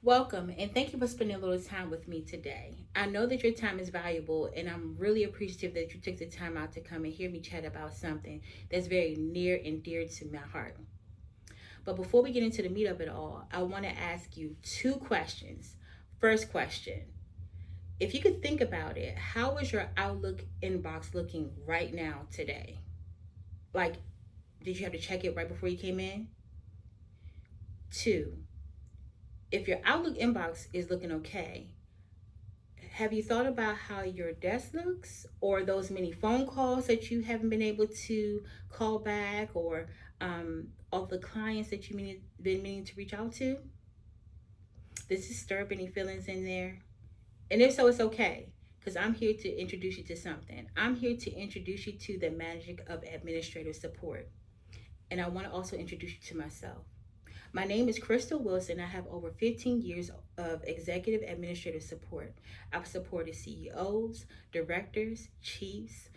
Welcome, and thank you for spending a little time with me today. I know that your time is valuable, and I'm really appreciative that you took the time out to come and hear me chat about something that's very near and dear to my heart. But before we get into the meat of it all, I want to ask you two questions. First question: if you could think about it, how is your Outlook inbox looking right now today? Like, did you have to check it right before you came in? Two, if your Outlook inbox is looking okay, have you thought about how your desk looks, or those many phone calls that you haven't been able to call back, or all the clients that been meaning to reach out to? Does this stir up any feelings in there? And if so, it's okay, because I'm here to introduce you to something. I'm here to introduce you to the magic of administrative support. And I want to also introduce you to myself. My name is Crystal Wilson. I have over 15 years of executive administrative support. I've supported CEOs, directors, chiefs,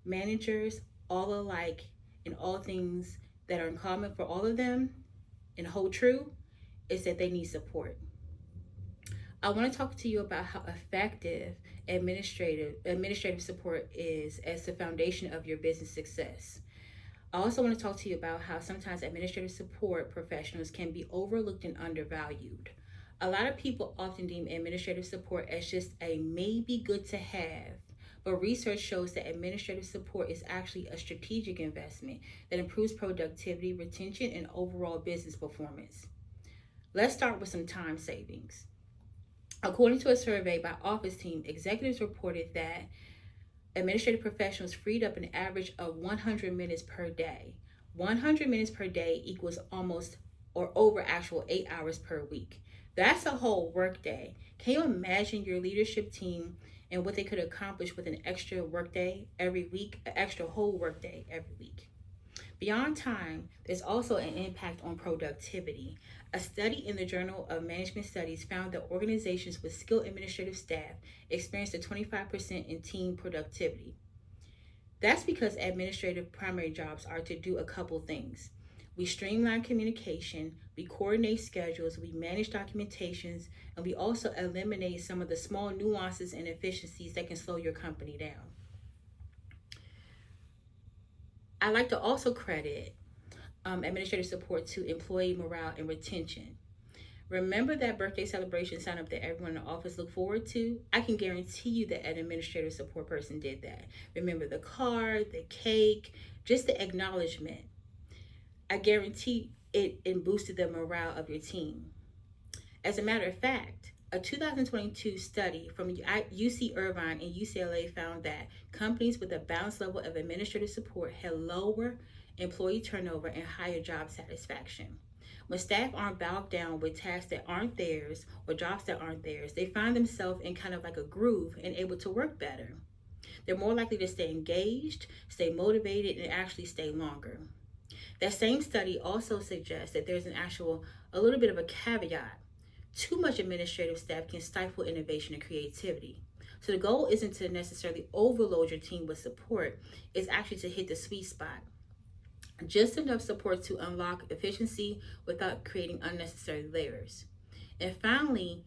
managers, all alike, in all things that are in common for all of them and hold true is that they need support. I want to talk to you about how effective administrative support is as the foundation of your business success. I also want to talk to you about how sometimes administrative support professionals can be overlooked and undervalued. A lot of people often deem administrative support as just a maybe good to have, but research shows that administrative support is actually a strategic investment that improves productivity, retention, and overall business performance. Let's start with some time savings. According to a survey by Office Team, executives reported that administrative professionals freed up an average of 100 minutes per day. 100 minutes per day equals almost or over actual 8 hours per week. That's a whole workday. Can you imagine your leadership team and what they could accomplish with an extra workday every week, an extra whole workday every week? Beyond time, there's also an impact on productivity. A study in the Journal of Management Studies found that organizations with skilled administrative staff experienced a 25% in team productivity. That's because administrative primary jobs are to do a couple things. We streamline communication, we coordinate schedules, we manage documentations, and we also eliminate some of the small nuances and efficiencies that can slow your company down. I like to also credit administrative support to employee morale and retention. Remember that birthday celebration sign up that everyone in the office looked forward to? I can guarantee you that an administrative support person did that. Remember the card, the cake, just the acknowledgement. I guarantee it boosted the morale of your team. As a matter of fact, a 2022 study from UC Irvine and UCLA found that companies with a balanced level of administrative support had lower employee turnover and higher job satisfaction. When staff aren't bogged down with tasks that aren't theirs or jobs that aren't theirs, they find themselves in kind of like a groove and able to work better. They're more likely to stay engaged, stay motivated, and actually stay longer. That same study also suggests that there's a little bit of a caveat. Too much administrative staff can stifle innovation and creativity. So the goal isn't to necessarily overload your team with support, it's actually to hit the sweet spot. Just enough support to unlock efficiency without creating unnecessary layers. And finally,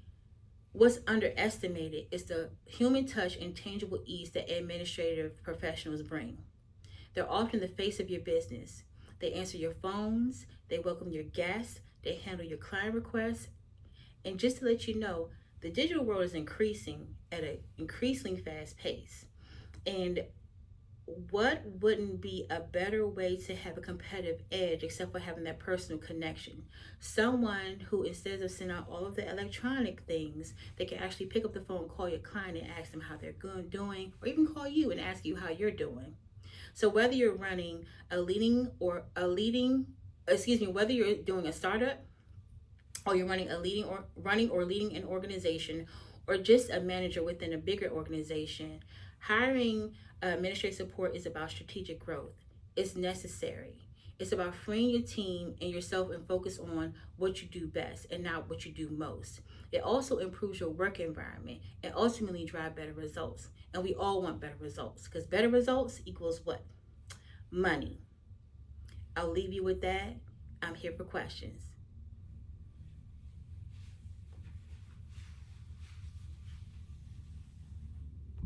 what's underestimated is the human touch and tangible ease that administrative professionals bring. They're often the face of your business. They answer your phones, they welcome your guests, they handle your client requests. And just to let you know, the digital world is increasing at an increasingly fast pace. And what wouldn't be a better way to have a competitive edge except for having that personal connection? Someone who, instead of sending out all of the electronic things, they can actually pick up the phone, call your client, and ask them how they're doing, or even call you and ask you how you're doing. So whether you're running whether you're doing a startup, or you're running or leading an organization, or just a manager within a bigger organization, hiring administrative support is about strategic growth. It's necessary. It's about freeing your team and yourself and focus on what you do best and not what you do most. It also improves your work environment and ultimately drive better results. And we all want better results, because better results equals what? Money. I'll leave you with that. I'm here for questions.